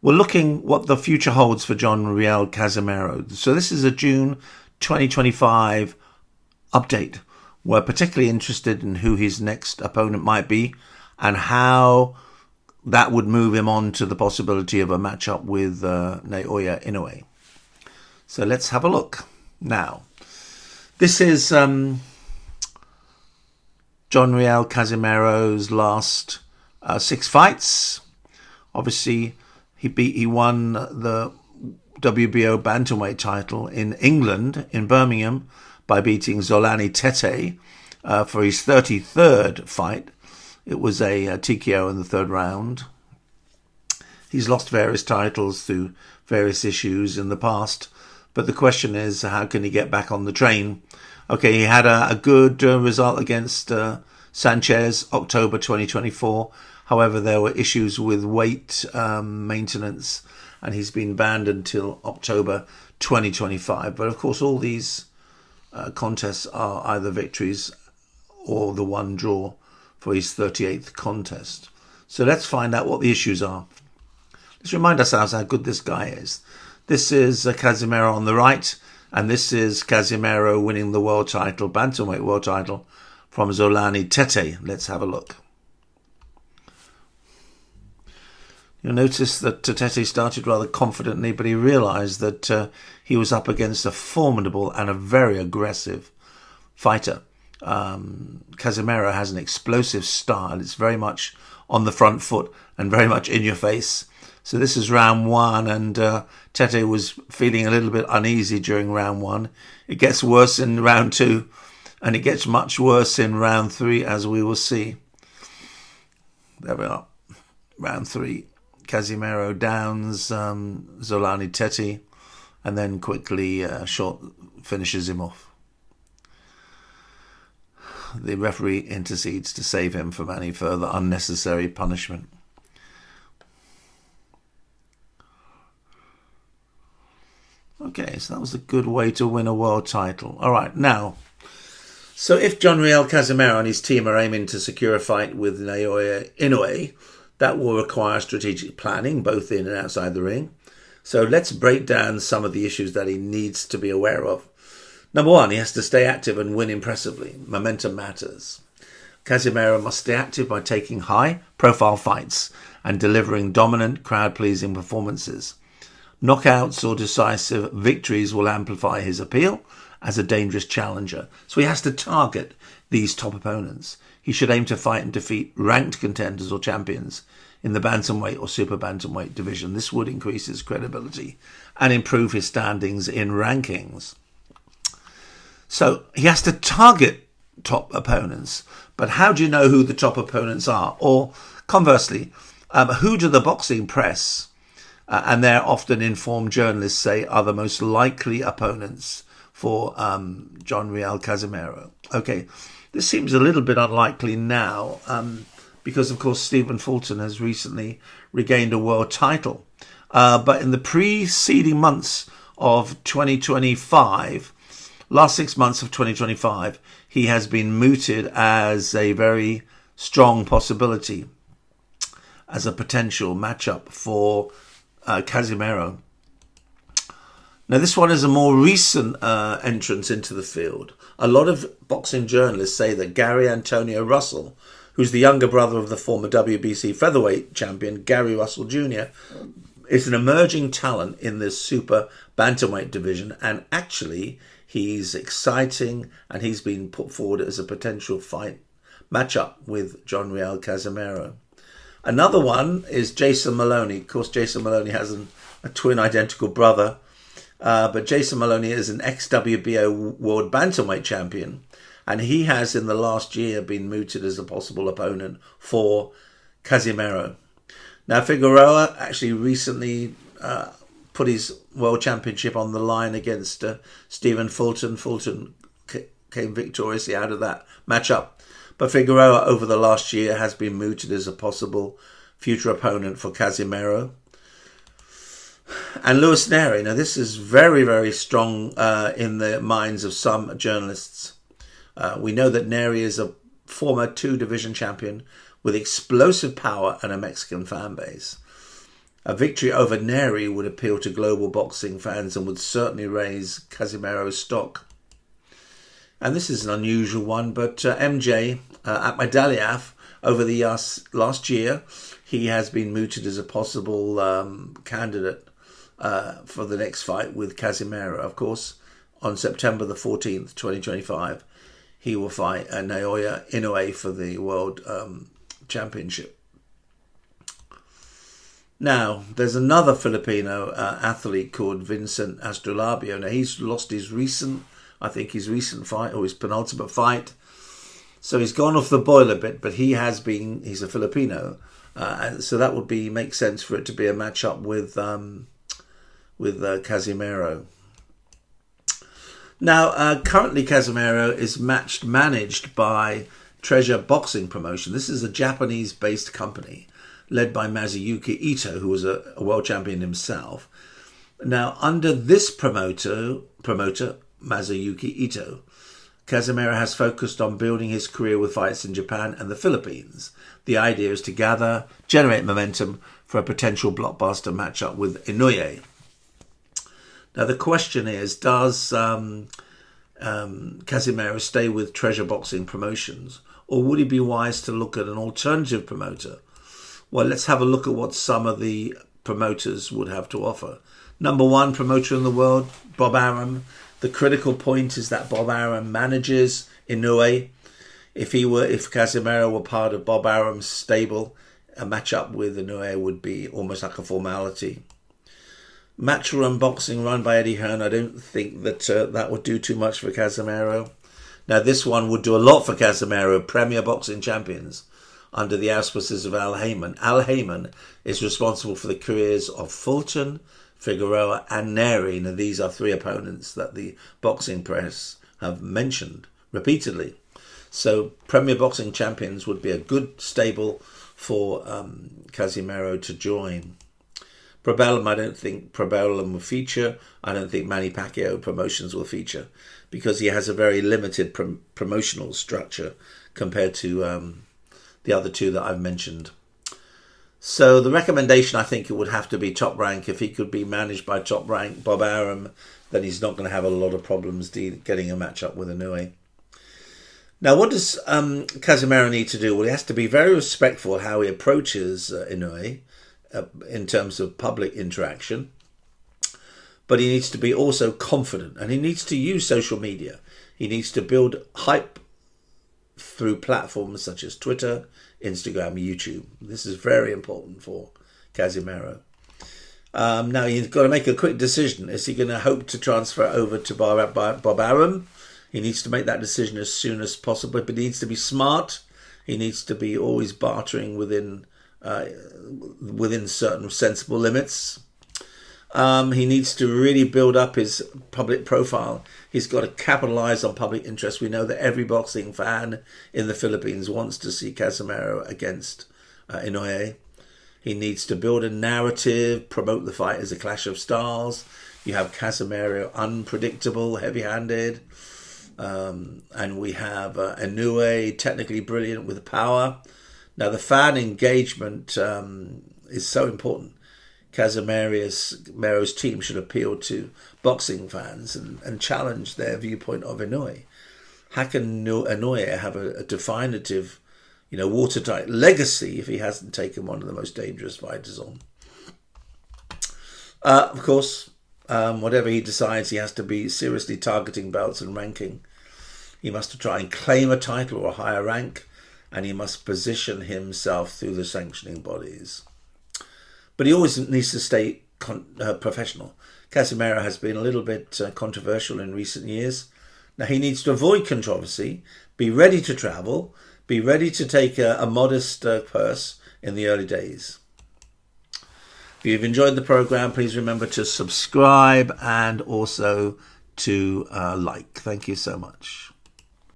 we're looking what the future holds for John Riel Casimero. So this is a June 2025 update. We're particularly interested in who his next opponent might be and how that would move him on to the possibility of a matchup with Naoya Inoue. So let's have a look. Now, this is John Riel Casimero's last 6 fights. Obviously, he won the WBO bantamweight title in England, in Birmingham, by beating Zolani Tete for his 33rd fight. It was a TKO in the 3rd round. He's lost various titles through various issues in the past, but the question is, how can he get back on the train? Okay, he had a good result against Sanchez, October 2024. However, there were issues with weight maintenance, and he's been banned until October 2025. But of course, all these contests are either victories or the one draw for his 38th contest. So let's find out what the issues are. Let's remind ourselves how good this guy is. This is Casemiro on the right, and this is Casemiro winning the world title, bantamweight world title, from Zolani Tete. Let's have a look. You'll notice that Tete started rather confidently, but he realised that he was up against a formidable and a very aggressive fighter. Casemiro has an explosive style. It's very much on the front foot and very much in your face. So this is round 1, and Tete was feeling a little bit uneasy during round 1. It gets worse in round 2, and it gets much worse in round 3, as we will see. There we are. Round 3. Casemiro downs Zolani Tete, and then quickly short finishes him off. The referee intercedes to save him from any further unnecessary punishment. Okay, so that was a good way to win a world title. All right, now, so if John Riel Casimero and his team are aiming to secure a fight with Naoya Inoue, that will require strategic planning, both in and outside the ring. So let's break down some of the issues that he needs to be aware of. Number 1, he has to stay active and win impressively. Momentum matters. Casemiro must stay active by taking high-profile fights and delivering dominant, crowd-pleasing performances. Knockouts or decisive victories will amplify his appeal as a dangerous challenger. So he has to target these top opponents. He should aim to fight and defeat ranked contenders or champions in the bantamweight or super bantamweight division. This would increase his credibility and improve his standings in rankings. So he has to target top opponents. But how do you know who the top opponents are? Or conversely, who do the boxing press and their often informed journalists say are the most likely opponents for John Riel Casimero? Okay, this seems a little bit unlikely now because, of course, Stephen Fulton has recently regained a world title. But in the preceding months of 2025, last 6 months of 2025, he has been mooted as a very strong possibility, as a potential matchup for Casemiro. Now, this one is a more recent entrance into the field. A lot of boxing journalists say that Gary Antonio Russell, who's the younger brother of the former WBC featherweight champion Gary Russell Jr., is an emerging talent in this super bantamweight division, and actually he's exciting, and he's been put forward as a potential fight matchup with John Riel Casimero. Another one is Jason Moloney. Of course, Jason Moloney has a twin identical brother, but Jason Moloney is an ex-WBO world bantamweight champion, and he has in the last year been mooted as a possible opponent for Casemiro. Now, Figueroa actually recently put his world championship on the line against Stephen Fulton. Fulton came victoriously out of that matchup. But Figueroa over the last year has been mooted as a possible future opponent for Casemiro. And Luis Nery. Now, this is very, very strong in the minds of some journalists. We know that Nery is a former 2-division champion with explosive power and a Mexican fan base. A victory over Nery would appeal to global boxing fans and would certainly raise Casemiro's stock. And this is an unusual one, but MJ Akhmadaliev, over the last year, he has been mooted as a possible candidate for the next fight with Casemiro. Of course, on September the 14th, 2025, he will fight Naoya Inoue for the World Championship. Now, there's another Filipino athlete called Vincent Astrolabio. Now, he's lost his recent fight, or his penultimate fight. So he's gone off the boil a bit, but he's a Filipino. And so that would make sense for it to be a matchup with Casemiro. Now, currently Casemiro is managed by Treasure Boxing Promotion. This is a Japanese-based company led by Masayuki Ito, who was a world champion himself. Now, under this promoter Masayuki Ito, Casemiro has focused on building his career with fights in Japan and the Philippines. The idea is to generate momentum for a potential blockbuster matchup with Inoue. Now, the question is, does Casemiro stay with Treasure Boxing Promotions, or would he be wise to look at an alternative promoter? Well, let's have a look at what some of the promoters would have to offer. Number one promoter in the world, Bob Arum. The critical point is that Bob Arum manages Inoue. If Casemiro were part of Bob Arum's stable, a matchup with Inoue would be almost like a formality. Matchroom Boxing, run by Eddie Hearn. I don't think that would do too much for Casemiro. Now, this one would do a lot for Casemiro. Premier Boxing Champions, under the auspices of Al Heyman. Al Heyman is responsible for the careers of Fulton, Figueroa and Nery. Now, these are three opponents that the boxing press have mentioned repeatedly. So Premier Boxing Champions would be a good stable for Casemiro to join. Probellum, I don't think Probellum will feature. I don't think Manny Pacquiao Promotions will feature, because he has a very limited promotional structure compared to the other two that I've mentioned. So the recommendation, I think it would have to be Top Rank. If he could be managed by Top Rank Bob Arum, then he's not going to have a lot of problems getting a matchup with Inoue. Now, what does Casemiro need to do? Well, he has to be very respectful how he approaches Inoue in terms of public interaction. But he needs to be also confident, and he needs to use social media. He needs to build hype through platforms such as Twitter, Instagram, YouTube. This is very important for Casemiro. Now, he's got to make a quick decision. Is he going to hope to transfer over to Bob Arum? He needs to make that decision as soon as possible, but he needs to be smart. He needs to be always bartering within certain sensible limits. He needs to really build up his public profile. He's got to capitalize on public interest. We know that every boxing fan in the Philippines wants to see Casemiro against Inoue. He needs to build a narrative, promote the fight as a clash of styles. You have Casemiro unpredictable, heavy-handed. And we have Inoue technically brilliant with power. Now, the fan engagement is so important. Casemiro's team should appeal to boxing fans and challenge their viewpoint of Inoue. How can Inoue have a definitive, watertight legacy if he hasn't taken one of the most dangerous fighters on? Of course, whatever he decides, he has to be seriously targeting belts and ranking. He must try and claim a title or a higher rank, and he must position himself through the sanctioning bodies. But he always needs to stay professional. Casemiro has been a little bit controversial in recent years. Now, he needs to avoid controversy, be ready to travel, be ready to take a modest purse in the early days. If you've enjoyed the program, please remember to subscribe and also to like. Thank you so much.